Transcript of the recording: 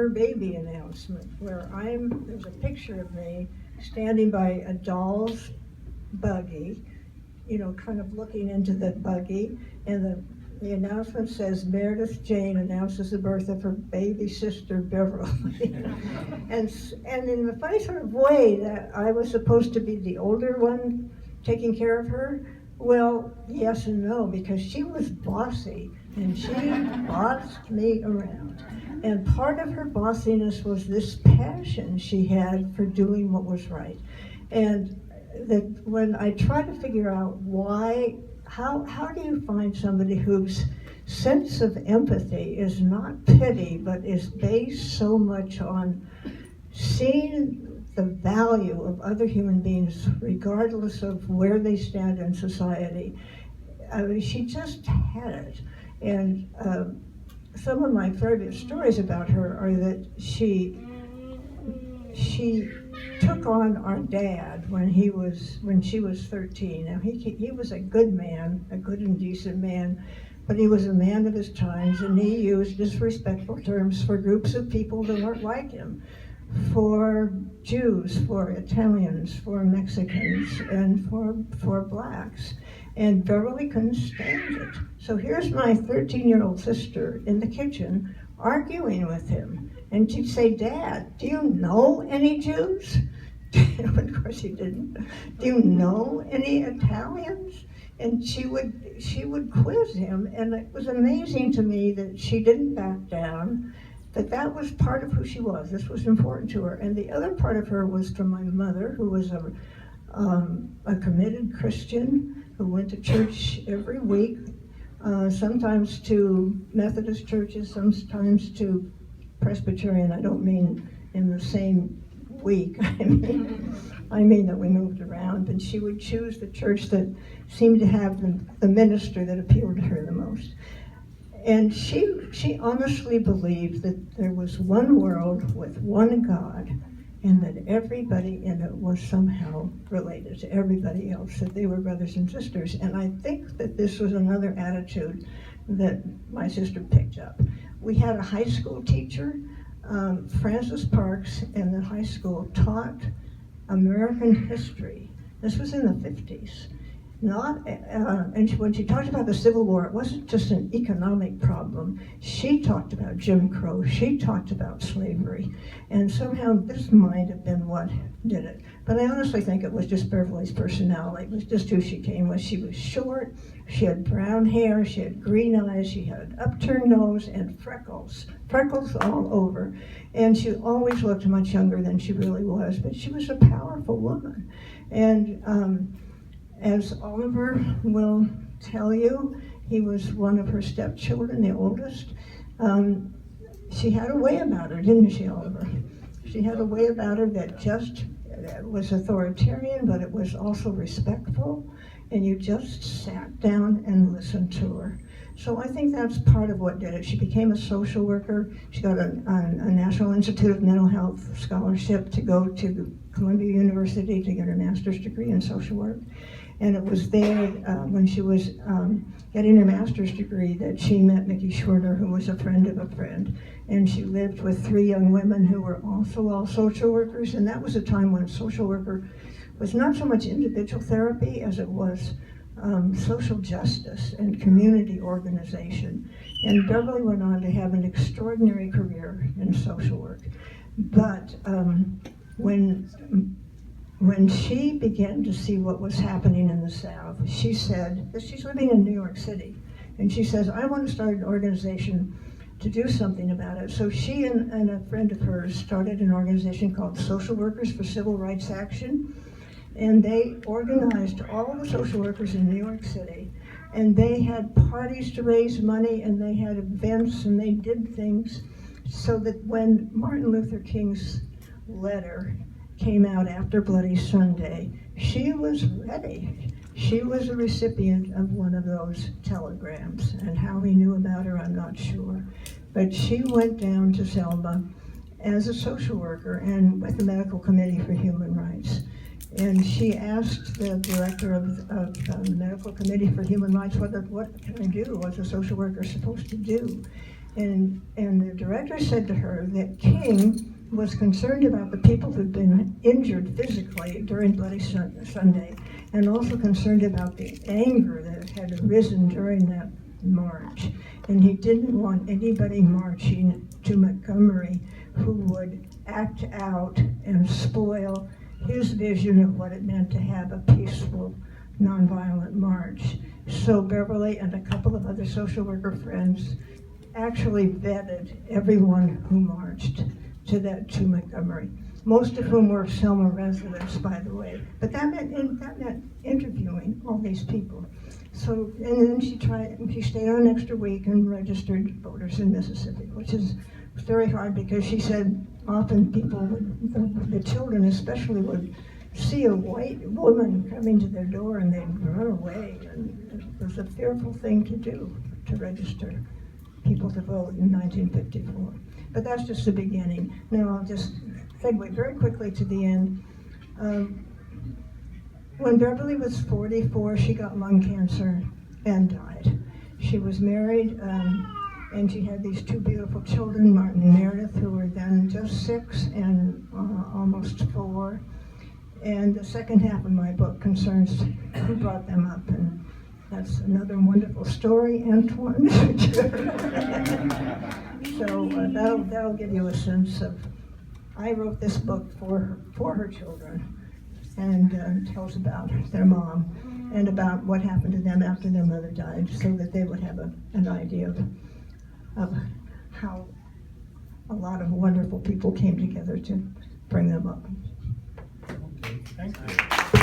fur baby announcement where there's a picture of me standing by a doll's buggy, kind of looking into the buggy, and the announcement says, Meredith Jane announces the birth of her baby sister, Beverly. and in the funny sort of way that I was supposed to be the older one taking care of her, well, yes and no, because she was bossy, and she bossed me around. And part of her bossiness was this passion she had for doing what was right. And that when I try to figure out how do you find somebody whose sense of empathy is not pity, but is based so much on seeing the value of other human beings, regardless of where they stand in society. I mean, she just had it. And some of my favorite stories about her are that she took on our dad when she was 13. Now he was a good man, a good and decent man, but he was a man of his times, and he used disrespectful terms for groups of people that weren't like him, for Jews, for Italians, for Mexicans, and for blacks. And Beverly couldn't stand it. So here's my 13-year-old sister in the kitchen arguing with him. And she'd say, Dad, do you know any Jews? Of course he didn't. Do you know any Italians? And she would quiz him, and it was amazing to me that she didn't back down, that was part of who she was. This was important to her. And the other part of her was from my mother, who was a committed Christian who went to church every week, sometimes to Methodist churches, sometimes to Presbyterian. I don't mean in the same week. I mean that we moved around, and she would choose the church that seemed to have the minister that appealed to her the most. And she honestly believed that there was one world with one God, and that everybody in it was somehow related to everybody else, that they were brothers and sisters. And I think that this was another attitude that my sister picked up. We had a high school teacher, Francis Parks, in the high school taught American history. This was in the 50s. And when she talked about the Civil War, it wasn't just an economic problem. She talked about Jim Crow. She talked about slavery. And somehow this might have been what did it. But I honestly think it was just Beverly's personality. It was just who she came with. She was short, she had brown hair, she had green eyes, she had an upturned nose, and freckles all over. And she always looked much younger than she really was, but she was a powerful woman. And as Oliver will tell you, he was one of her stepchildren, the oldest. She had a way about her, didn't she, Oliver? She had a way about her that just was authoritarian, but it was also respectful, and you just sat down and listened to her. So I think that's part of what did it. She became a social worker. She got a National Institute of Mental Health scholarship to go to Columbia University to get her master's degree in social work. And it was there when she was getting her master's degree that she met Mickey Schwerner, who was a friend of a friend. And she lived with 3 young women who were also all social workers. And that was a time when social worker was not so much individual therapy as it was social justice and community organization. And Beverly went on to have an extraordinary career in social work. But when she began to see what was happening in the South, she said, she's living in New York City, and she says, I want to start an organization to do something about it. So she and a friend of hers started an organization called Social Workers for Civil Rights Action, and they organized all the social workers in New York City, and they had parties to raise money, and they had events, and they did things so that when Martin Luther King's letter came out after Bloody Sunday, she was ready. She was a recipient of one of those telegrams, and how he knew about her, I'm not sure. But she went down to Selma as a social worker and with the Medical Committee for Human Rights. And she asked the director of the Medical Committee for Human Rights, what can I do? What's a social worker supposed to do? And the director said to her that King was concerned about the people who'd been injured physically during Bloody Sunday, and also concerned about the anger that had arisen during that march. And he didn't want anybody marching to Montgomery who would act out and spoil his vision of what it meant to have a peaceful, nonviolent march. So Beverly and a couple of other social worker friends actually vetted everyone who marched to Montgomery, most of whom were Selma residents, by the way. But that meant interviewing all these people. So, and then she stayed on an extra week and registered voters in Mississippi, which is very hard because she said often people would, the children especially, would see a white woman coming to their door and they'd run away. And it was a fearful thing to do, to register people to vote in 1954. But that's just the beginning. Now I'll just segue very quickly to the end. When Beverly was 44, she got lung cancer and died. She was married, and she had these two beautiful children, Martin and Meredith, who were then just 6 and almost 4. And the second half of my book concerns who brought them up, and that's another wonderful story, Antoine. So that'll give you a sense of, I wrote this book for her children, and tells about their mom and about what happened to them after their mother died, so that they would have an idea of how a lot of wonderful people came together to bring them up. Okay, thank you.